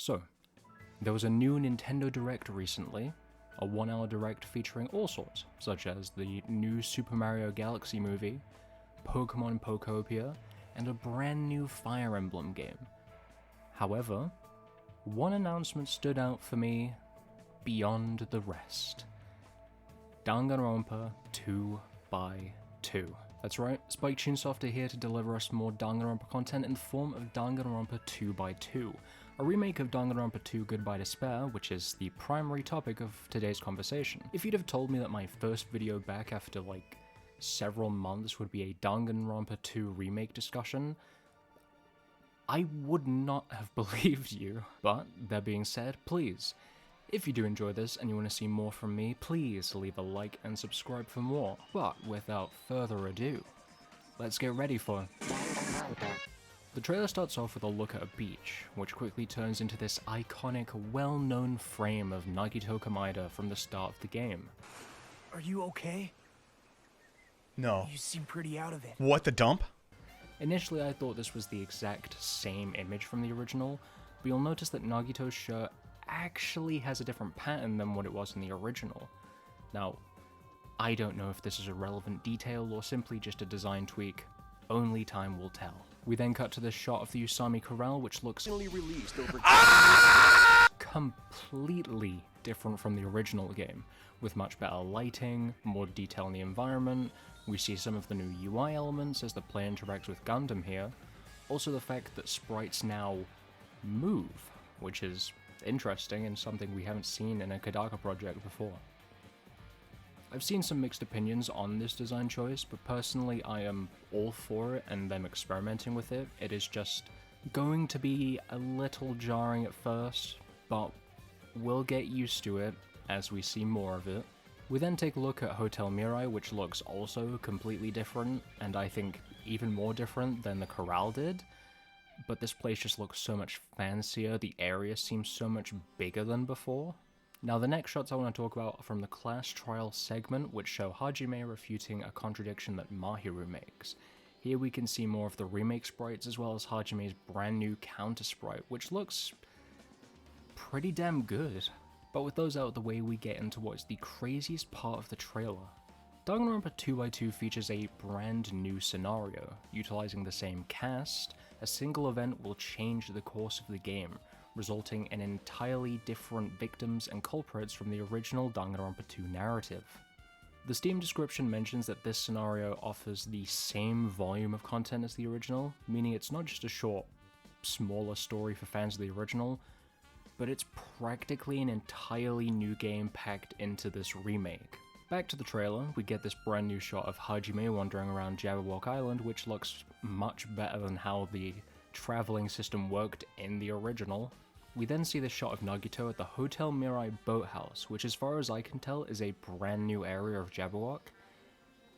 So, there was a new Nintendo Direct recently, a 1-hour Direct featuring all sorts, such as the new Super Mario Galaxy movie, Pokemon Pokopia, and a brand new Fire Emblem game. However, one announcement stood out for me beyond the rest. Danganronpa 2x2. That's right, Spike Chunsoft are here to deliver us more Danganronpa content in the form of Danganronpa 2x2, a remake of Danganronpa 2 Goodbye Despair, which is the primary topic of today's conversation. If you'd have told me that my first video back after several months would be a Danganronpa 2 remake discussion, I would not have believed you. But, that being said, please, if you do enjoy this and you want to see more from me, please leave a like and subscribe for more. But without further ado, let's get ready for... The trailer starts off with a look at a beach, which quickly turns into this iconic, well-known frame of Nagito Komaeda from the start of the game. Are you okay? No. You seem pretty out of it. What, the dump? Initially I thought this was the exact same image from the original, but you'll notice that Nagito's shirt actually has a different pattern than what it was in the original. Now, I don't know if this is a relevant detail or simply just a design tweak. Only time will tell. We then cut to this shot of the Usami Corral, which looks released over completely different from the original game, with much better lighting, more detail in the environment. We see some of the new UI elements as the player interacts with Gundam here. Also the fact that sprites now move, which is interesting and something we haven't seen in a Kodaka project before. I've seen some mixed opinions on this design choice, but personally I am all for it and them experimenting with it. It is just going to be a little jarring at first, but we'll get used to it as we see more of it. We then take a look at Hotel Mirai, which looks also completely different, and I think even more different than the Corral did. But this place just looks so much fancier, the area seems so much bigger than before. Now the next shots I want to talk about are from the class trial segment, which show Hajime refuting a contradiction that Mahiru makes. Here we can see more of the remake sprites as well as Hajime's brand new counter sprite, which looks pretty damn good. But with those out of the way, we get into what's the craziest part of the trailer. Danganronpa 2x2 features a brand new scenario. Utilizing the same cast, a single event will change the course of the game, resulting in entirely different victims and culprits from the original Danganronpa 2 narrative. The Steam description mentions that this scenario offers the same volume of content as the original, meaning it's not just a short, smaller story for fans of the original, but it's practically an entirely new game packed into this remake. Back to the trailer, we get this brand new shot of Hajime wandering around Jabberwock Island, which looks much better than how the traveling system worked in the original. We then see the shot of Nagito at the Hotel Mirai boathouse, which as far as I can tell is a brand new area of Jabberwock.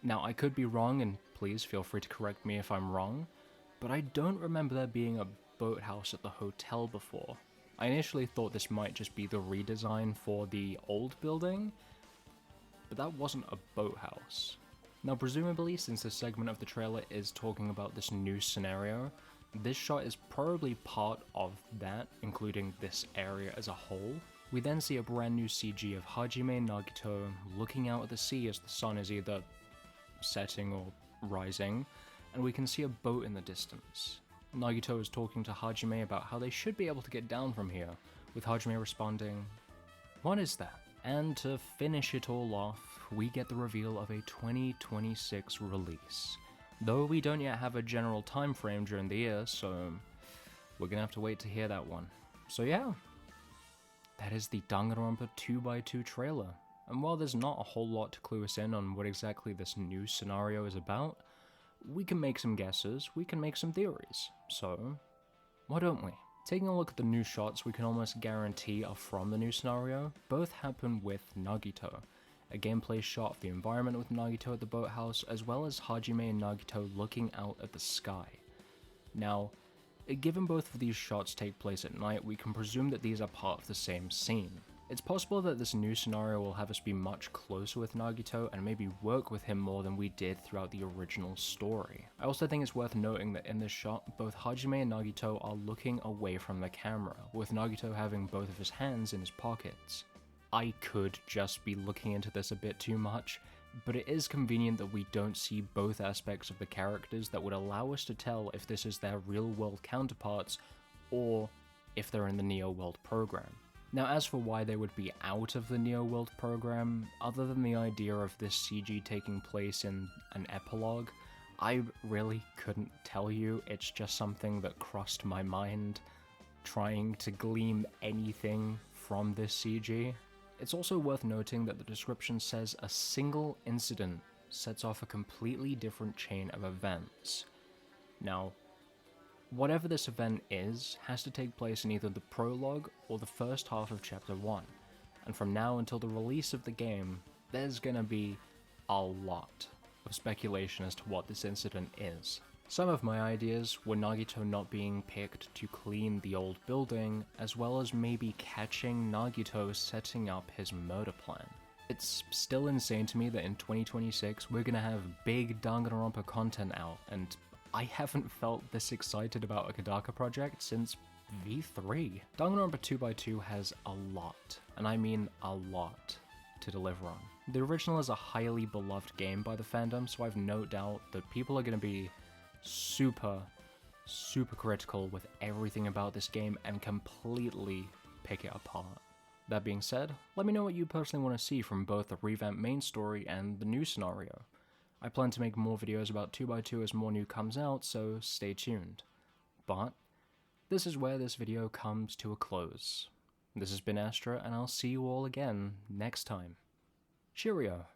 Now I could be wrong, and please feel free to correct me if I'm wrong, but I don't remember there being a boathouse at the hotel before. I initially thought this might just be the redesign for the old building, but that wasn't a boathouse. Now presumably, since this segment of the trailer is talking about this new scenario, this shot is probably part of that, including this area as a whole. We then see a brand new CG of Hajime and Nagito looking out at the sea as the sun is either setting or rising, and we can see a boat in the distance. Nagito is talking to Hajime about how they should be able to get down from here, with Hajime responding, "What is that?" And to finish it all off, we get the reveal of a 2026 release. Though we don't yet have a general time frame during the year, so we're gonna have to wait to hear that one. So yeah, that is the Danganronpa 2x2 trailer. And while there's not a whole lot to clue us in on what exactly this new scenario is about, we can make some guesses, we can make some theories. So, why don't we? Taking a look at the new shots we can almost guarantee are from the new scenario. Both happen with Nagito. A gameplay shot of the environment with Nagito at the boathouse, as well as Hajime and Nagito looking out at the sky. Now, given both of these shots take place at night, we can presume that these are part of the same scene. It's possible that this new scenario will have us be much closer with Nagito and maybe work with him more than we did throughout the original story. I also think it's worth noting that in this shot, both Hajime and Nagito are looking away from the camera, with Nagito having both of his hands in his pockets. I could just be looking into this a bit too much, but it is convenient that we don't see both aspects of the characters that would allow us to tell if this is their real-world counterparts or if they're in the Neo-World program. Now, as for why they would be out of the Neo-World program, other than the idea of this CG taking place in an epilogue, I really couldn't tell you. It's just something that crossed my mind, trying to glean anything from this CG. It's also worth noting that the description says a single incident sets off a completely different chain of events. Now, whatever this event is has to take place in either the prologue or the first half of Chapter 1, and from now until the release of the game, there's gonna be a lot of speculation as to what this incident is. Some of my ideas were Nagito not being picked to clean the old building, as well as maybe catching Nagito setting up his murder plan. It's still insane to me that in 2026 we're gonna have big Danganronpa content out, and I haven't felt this excited about a Kodaka project since V3. Danganronpa 2x2 has a lot, and I mean a lot, to deliver on. The original is a highly beloved game by the fandom, so I've no doubt that people are gonna be super critical with everything about this game and completely pick it apart. That being said, let me know what you personally want to see from both the revamped main story and the new scenario. I plan to make more videos about 2x2 as more new comes out, so stay tuned. But this is where this video comes to a close. This has been Astra, and I'll see you all again next time. Cheerio!